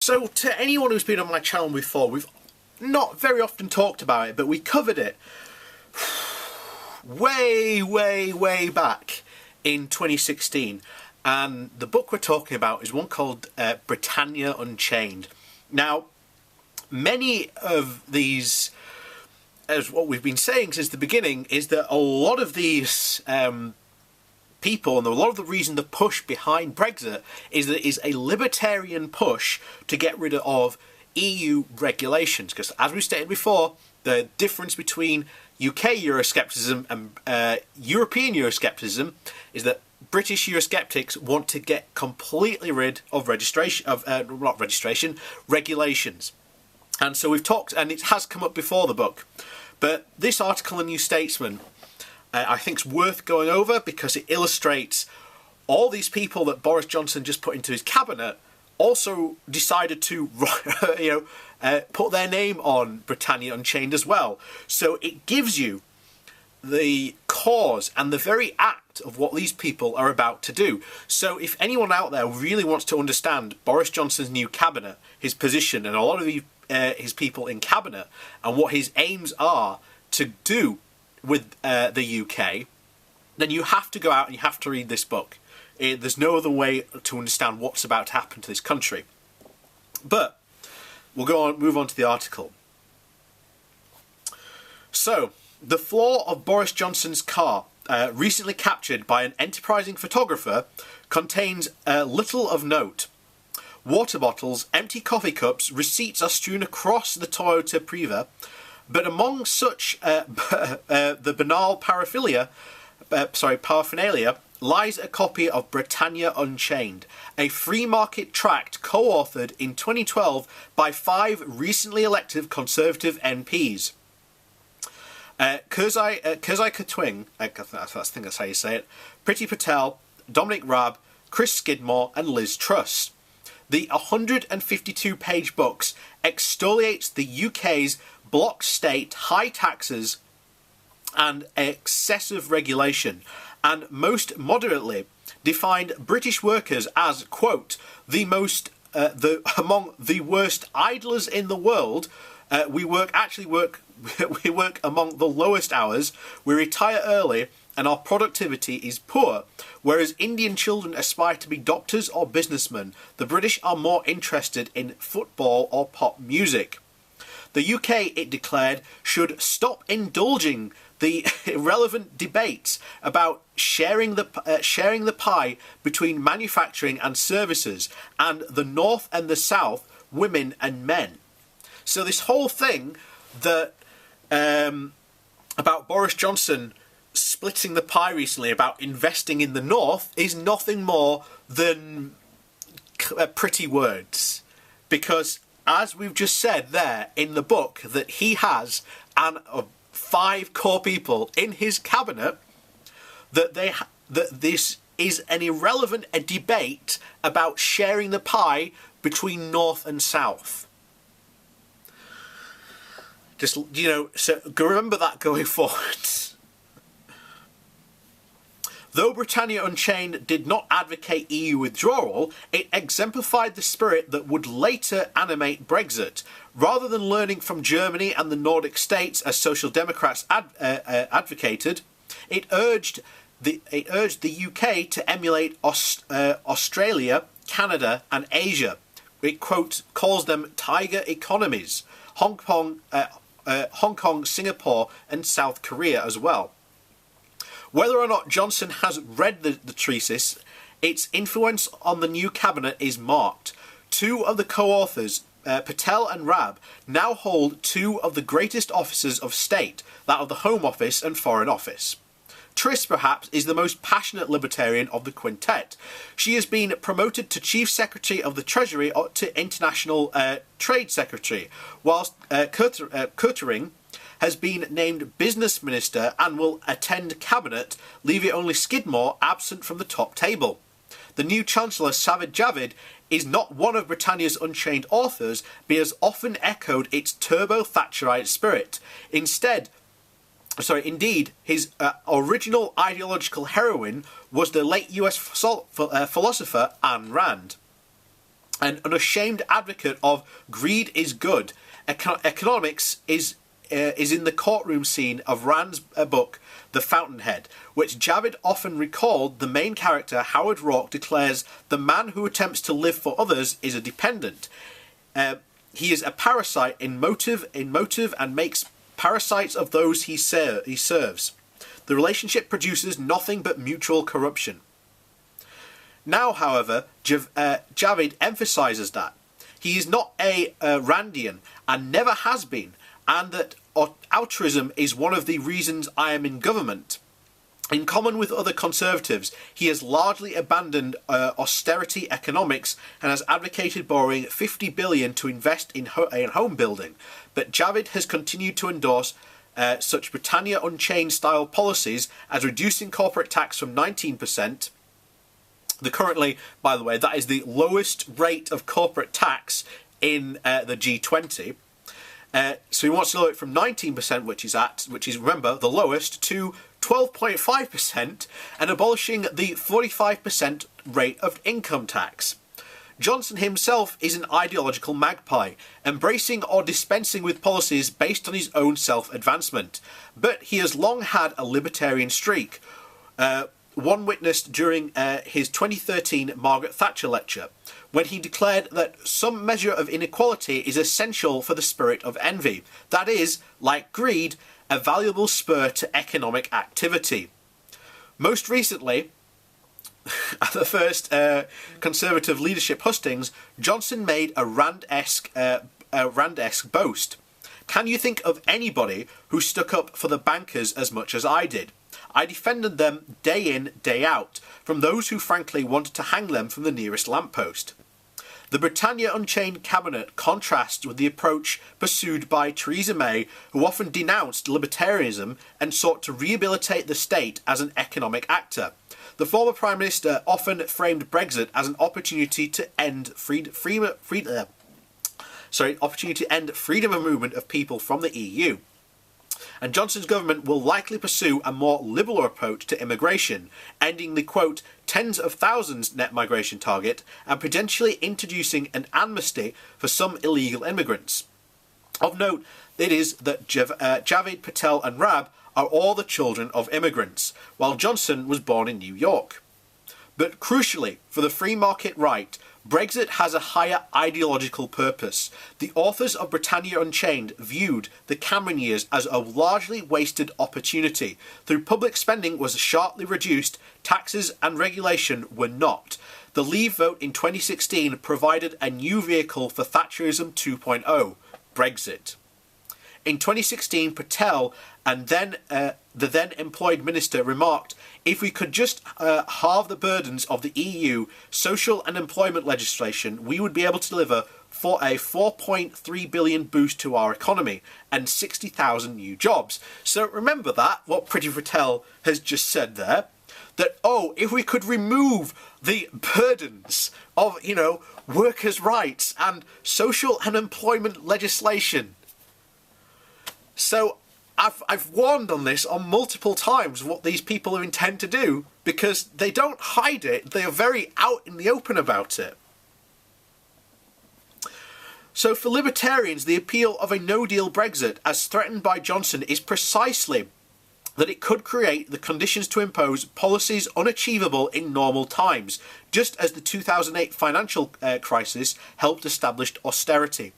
So to anyone who's been on my channel before, we've not very often talked about it, but we covered it way back in 2016. And the book we're talking about is one called Britannia Unchained. Now, many of these, as what we've been saying since the beginning, is that a lot of these people, and a lot of the reason the push behind Brexit is that it is a libertarian push to get rid of EU regulations. Because as we stated before, the difference between UK Euroscepticism and European Euroscepticism is that British Eurosceptics want to get completely rid of regulations. And so we've talked, and it has come up before the book, but this article in New Statesman I think is worth going over because it illustrates all these people that Boris Johnson just put into his cabinet also decided to put their name on Britannia Unchained as well. So it gives you the cause and the very act of what these people are about to do. So if anyone out there really wants to understand Boris Johnson's new cabinet, his position, and a lot of his people in cabinet, and what his aims are to do with the UK, then you have to go out and you have to read this book. There's no other way to understand what's about to happen to this country. But we'll move on to the article. So, the floor of Boris Johnson's car, recently captured by an enterprising photographer, contains little of note. Water bottles, empty coffee cups, receipts are strewn across the Toyota Priva, but among such the banal paraphernalia lies a copy of Britannia Unchained, a free market tract co-authored in 2012 by 5 recently elected Conservative MPs. Kurzai Katwing, I think that's how you say it, Priti Patel, Dominic Raab, Chris Skidmore and Liz Truss. The 152-page book extoliates the UK's bloc state, high taxes and excessive regulation, and most moderately defined British workers as, quote, among the worst idlers in the world. We work among the lowest hours, we retire early, and our productivity is poor. Whereas Indian children aspire to be doctors or businessmen, the British are more interested in football or pop music. The UK, it declared, should stop indulging the irrelevant debates about sharing the pie between manufacturing and services, and the North and the South, women and men. So this whole thing that about Boris Johnson splitting the pie recently, about investing in the North, is nothing more than pretty words. Because as we've just said there in the book, that he has 5 core people in his cabinet, that this is an irrelevant debate about sharing the pie between North and South. Just, so remember that going forward. Though Britannia Unchained did not advocate EU withdrawal, it exemplified the spirit that would later animate Brexit. Rather than learning from Germany and the Nordic states, as Social Democrats advocated, it urged the UK to emulate Australia, Canada and Asia. It, quote, calls them tiger economies, Hong Kong, Singapore and South Korea as well. Whether or not Johnson has read the treatise, its influence on the new cabinet is marked. 2 of the co-authors, Patel and Raab, now hold 2 of the greatest offices of state, that of the Home Office and Foreign Office. Truss, perhaps, is the most passionate libertarian of the quintet. She has been promoted to Chief Secretary of the Treasury to International Trade Secretary, whilst Kettering has been named Business Minister and will attend Cabinet, leaving only Skidmore absent from the top table. The new Chancellor, Sajid Javid, is not one of Britannia's Unchained authors, but has often echoed its turbo-Thatcherite spirit. Indeed, his original ideological heroine was the late US philosopher Ayn Rand. and an ashamed advocate of greed is good. Economics is in the courtroom scene of Rand's book, The Fountainhead, which Javid often recalled. The main character, Howard Rourke, declares the man who attempts to live for others is a dependent. He is a parasite in motive and makes parasites of those he serves. The relationship produces nothing but mutual corruption. Now, however, Javid emphasises that he is not a Randian and never has been, and that altruism is one of the reasons I am in government. In common with other conservatives, he has largely abandoned austerity economics and has advocated borrowing $50 billion to invest in home building. But Javid has continued to endorse such Britannia Unchained style policies as reducing corporate tax from 19%. Currently, by the way, that is the lowest rate of corporate tax in the G20. So he wants to lower it from 19%, which is remember the lowest, to 12.5%, and abolishing the 45% rate of income tax. Johnson himself is an ideological magpie, embracing or dispensing with policies based on his own self-advancement. But he has long had a libertarian streak, one witnessed during his 2013 Margaret Thatcher lecture, when he declared that some measure of inequality is essential for the spirit of envy. That is, like greed, a valuable spur to economic activity. Most recently, at the first Conservative leadership hustings, Johnson made a Rand-esque boast. Can you think of anybody who stuck up for the bankers as much as I did? I defended them day in, day out, from those who frankly wanted to hang them from the nearest lamppost. The Britannia Unchained cabinet contrasts with the approach pursued by Theresa May, who often denounced libertarianism and sought to rehabilitate the state as an economic actor. The former Prime Minister often framed Brexit as an opportunity to end freedom of movement of people from the EU. And Johnson's government will likely pursue a more liberal approach to immigration, ending the, quote, tens of thousands net migration target and potentially introducing an amnesty for some illegal immigrants. Of note, it is that Javid, Patel and Raab are all the children of immigrants, while Johnson was born in New York. But crucially, for the free market right, Brexit has a higher ideological purpose. The authors of Britannia Unchained viewed the Cameron years as a largely wasted opportunity. Though public spending was sharply reduced, taxes and regulation were not. The Leave vote in 2016 provided a new vehicle for Thatcherism 2.0, Brexit. In 2016, Patel and the then employed minister remarked, if we could just halve the burdens of the EU social and employment legislation, we would be able to deliver for a 4.3 billion boost to our economy and 60,000 new jobs. So remember that, what Priti Patel has just said there, that, if we could remove the burdens of, workers' rights and social and employment legislation. So I've warned on this on multiple times what these people intend to do, because they don't hide it. They are very out in the open about it. So for libertarians, the appeal of a no-deal Brexit, as threatened by Johnson, is precisely that it could create the conditions to impose policies unachievable in normal times, just as the 2008 financial crisis helped establish austerity.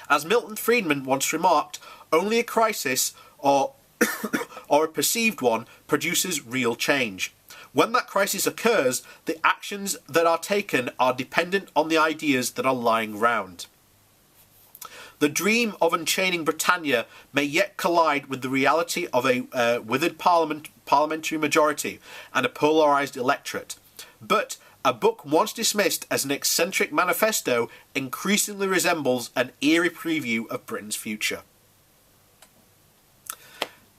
As Milton Friedman once remarked, only a crisis or a perceived one produces real change. When that crisis occurs, the actions that are taken are dependent on the ideas that are lying round. The dream of unchaining Britannia may yet collide with the reality of a withered parliamentary majority and a polarised electorate. But a book once dismissed as an eccentric manifesto increasingly resembles an eerie preview of Britain's future.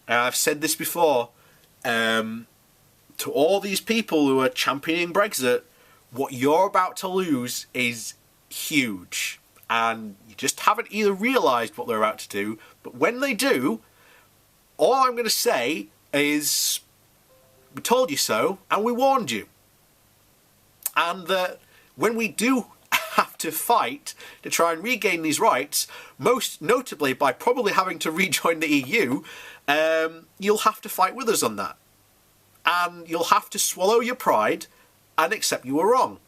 I've said this before, to all these people who are championing Brexit, what you're about to lose is huge. And you just haven't either realised what they're about to do, but when they do, all I'm going to say is, we told you so, and we warned you. And that when we do have to fight to try and regain these rights, most notably by probably having to rejoin the EU, you'll have to fight with us on that. And you'll have to swallow your pride and accept you were wrong.